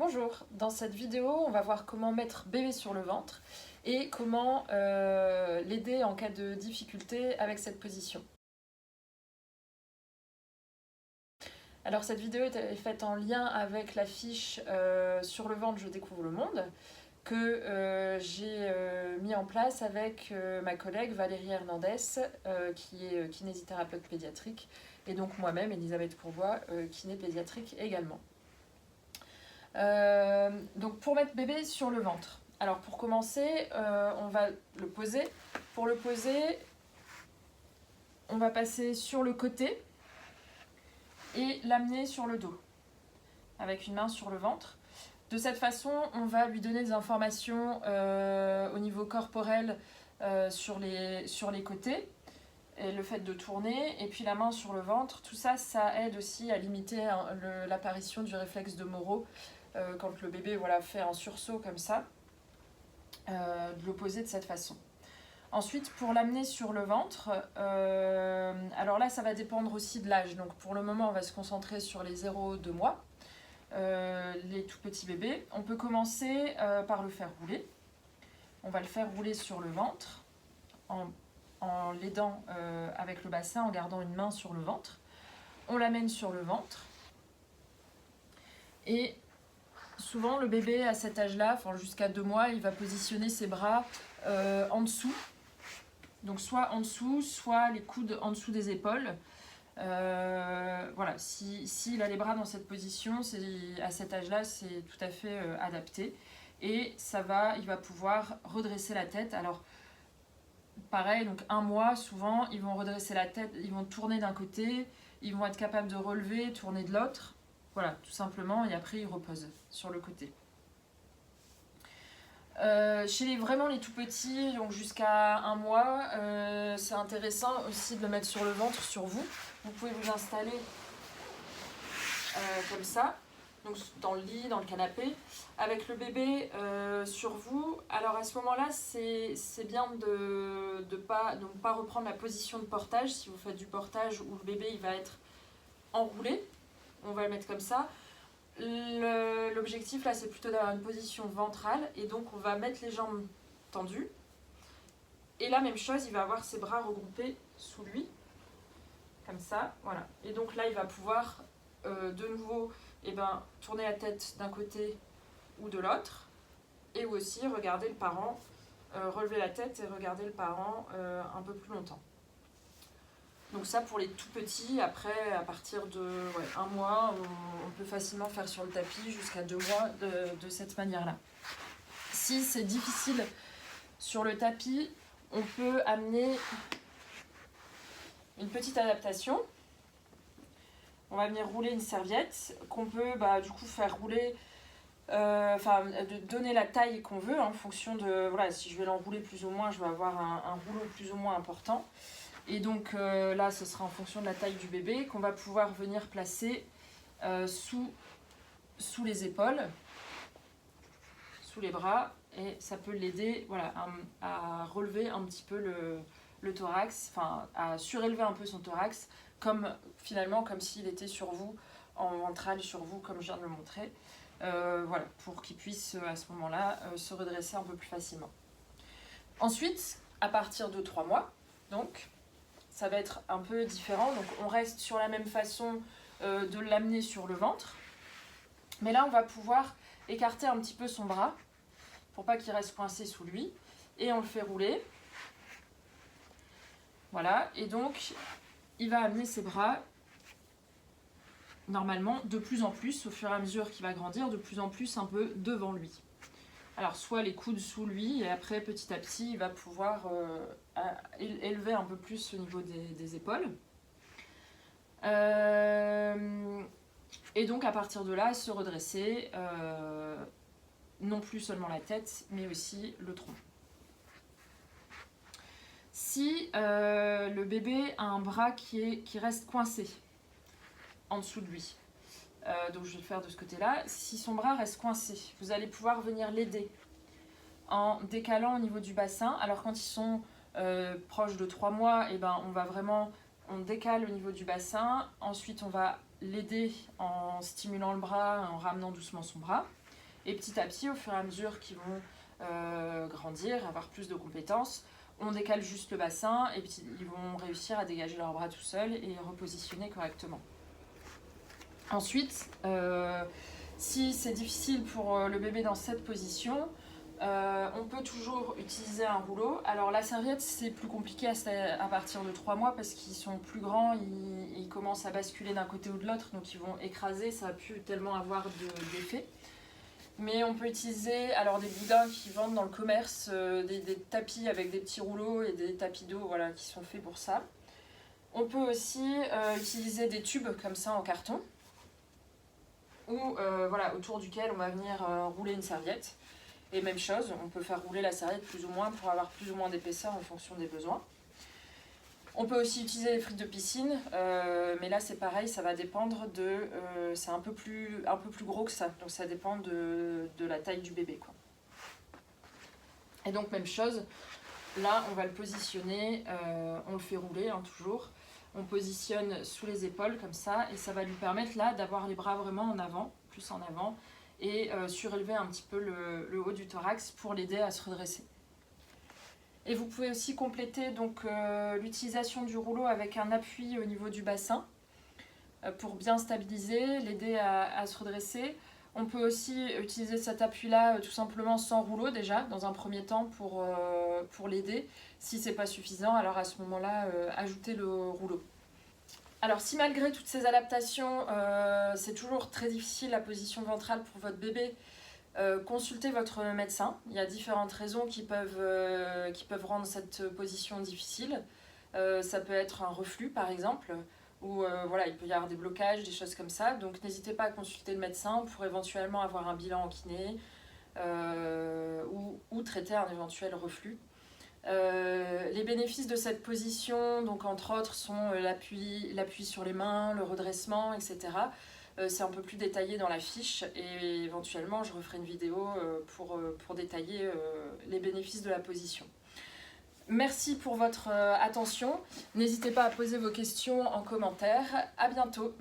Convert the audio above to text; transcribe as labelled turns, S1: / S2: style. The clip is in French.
S1: Bonjour, dans cette vidéo, on va voir comment mettre bébé sur le ventre et comment l'aider en cas de difficulté avec cette position. Alors cette vidéo est faite en lien avec la fiche Sur le ventre, je découvre le monde que j'ai mis en place avec ma collègue Valérie Hernandez qui est kinésithérapeute pédiatrique et donc moi-même, Elisabeth Courvois, kiné pédiatrique également. Donc pour mettre bébé sur le ventre. Alors pour commencer, on va le poser. Pour le poser, on va passer sur le côté et l'amener sur le dos, avec une main sur le ventre. De cette façon, on va lui donner des informations au niveau corporel sur les côtés, et le fait de tourner, et puis la main sur le ventre. Tout ça, ça aide aussi à limiter l'apparition du réflexe de Moro quand le bébé fait un sursaut comme ça, de le poser de cette façon. Ensuite, pour l'amener sur le ventre, alors là, ça va dépendre aussi de l'âge. Donc pour le moment, on va se concentrer sur les 0-2 mois, les tout petits bébés. On peut commencer par le faire rouler. On va le faire rouler sur le ventre en l'aidant avec le bassin, en gardant une main sur le ventre. On l'amène sur le ventre. Et souvent, le bébé à cet âge-là, jusqu'à 2 mois, il va positionner ses bras en dessous. Donc soit en dessous, soit les coudes en dessous des épaules. Voilà, s'il a les bras dans cette position, à cet âge-là, c'est tout à fait adapté. Et il va pouvoir redresser la tête. Alors, pareil, donc 1 mois, souvent, ils vont redresser la tête, ils vont tourner d'un côté, ils vont être capables de relever, tourner de l'autre. Voilà, tout simplement, et après, ils reposent sur le côté. Chez vraiment les tout petits, donc jusqu'à 1 mois, c'est intéressant aussi de le mettre sur le ventre, sur vous. Vous pouvez vous installer comme ça, donc dans le lit, dans le canapé, avec le bébé sur vous. Alors à ce moment-là, c'est bien de ne pas reprendre la position de portage. Si vous faites du portage où le bébé il va être enroulé, on va le mettre comme ça. L'objectif là, c'est plutôt d'avoir une position ventrale, et donc on va mettre les jambes tendues. Et la même chose, il va avoir ses bras regroupés sous lui, comme ça, voilà. Et donc là, il va pouvoir de nouveau tourner la tête d'un côté ou de l'autre, et aussi regarder le parent, relever la tête et regarder le parent un peu plus longtemps. Donc ça pour les tout petits. Après, à partir de 1 mois, on peut facilement faire sur le tapis jusqu'à 2 mois de cette manière-là. Si c'est difficile sur le tapis, on peut amener une petite adaptation. On va venir rouler une serviette qu'on peut du coup faire rouler, de donner la taille qu'on veut en fonction de, si je vais l'enrouler plus ou moins, je vais avoir un rouleau plus ou moins important. Et donc là, ce sera en fonction de la taille du bébé qu'on va pouvoir venir placer sous les épaules, sous les bras, et ça peut l'aider à relever un petit peu le thorax, à surélever un peu son thorax, comme s'il était sur vous, en ventral sur vous, comme je viens de le montrer, pour qu'il puisse à ce moment-là se redresser un peu plus facilement. Ensuite, à partir de 3 mois, donc, ça va être un peu différent. Donc on reste sur la même façon de l'amener sur le ventre. Mais là, on va pouvoir écarter un petit peu son bras pour pas qu'il reste coincé sous lui. Et on le fait rouler. Voilà. Et donc, il va amener ses bras, normalement, de plus en plus, au fur et à mesure qu'il va grandir, de plus en plus un peu devant lui. Alors, soit les coudes sous lui, et après, petit à petit, il va pouvoir élever un peu plus au niveau des épaules. Et donc, à partir de là, se redresser, non plus seulement la tête, mais aussi le tronc. Si le bébé a un bras qui reste coincé en dessous de lui, donc je vais le faire de ce côté-là. Si son bras reste coincé, vous allez pouvoir venir l'aider en décalant au niveau du bassin. Alors quand ils sont proches de 3 mois, on décale au niveau du bassin. Ensuite, on va l'aider en stimulant le bras, en ramenant doucement son bras. Et petit à petit, au fur et à mesure qu'ils vont grandir, avoir plus de compétences, on décale juste le bassin et puis ils vont réussir à dégager leurs bras tout seuls et repositionner correctement. Ensuite, si c'est difficile pour le bébé dans cette position, on peut toujours utiliser un rouleau. Alors la serviette, c'est plus compliqué à partir de 3 mois parce qu'ils sont plus grands, ils commencent à basculer d'un côté ou de l'autre, donc ils vont écraser, ça va plus tellement avoir d'effet. Mais on peut utiliser alors des boudins qui vendent dans le commerce, des tapis avec des petits rouleaux et des tapis d'eau voilà, qui sont faits pour ça. On peut aussi utiliser des tubes comme ça en carton, ou voilà, autour duquel on va venir rouler une serviette. Et même chose, on peut faire rouler la serviette plus ou moins pour avoir plus ou moins d'épaisseur en fonction des besoins. On peut aussi utiliser les frites de piscine, mais là c'est pareil, ça va dépendre de... c'est un peu plus gros que ça, donc ça dépend de la taille du bébé, quoi. Et donc même chose, là on va le positionner, on le fait rouler hein, toujours. On positionne sous les épaules comme ça, et ça va lui permettre là d'avoir les bras vraiment en avant, plus en avant, et surélever un petit peu le haut du thorax pour l'aider à se redresser. Et vous pouvez aussi compléter donc l'utilisation du rouleau avec un appui au niveau du bassin pour bien stabiliser, l'aider à se redresser. On peut aussi utiliser cet appui-là tout simplement sans rouleau déjà, dans un premier temps pour l'aider. Si c'est pas suffisant, alors à ce moment-là, ajoutez le rouleau. Alors si malgré toutes ces adaptations, c'est toujours très difficile la position ventrale pour votre bébé, consultez votre médecin. Il y a différentes raisons qui peuvent rendre cette position difficile. Ça peut être un reflux par exemple, ou voilà, il peut y avoir des blocages, des choses comme ça. Donc n'hésitez pas à consulter le médecin pour éventuellement avoir un bilan en kiné ou traiter un éventuel reflux. Les bénéfices de cette position, donc entre autres, sont l'appui sur les mains, le redressement, etc. C'est un peu plus détaillé dans la fiche et éventuellement je referai une vidéo pour détailler les bénéfices de la position. Merci pour votre attention. N'hésitez pas à poser vos questions en commentaire. À bientôt.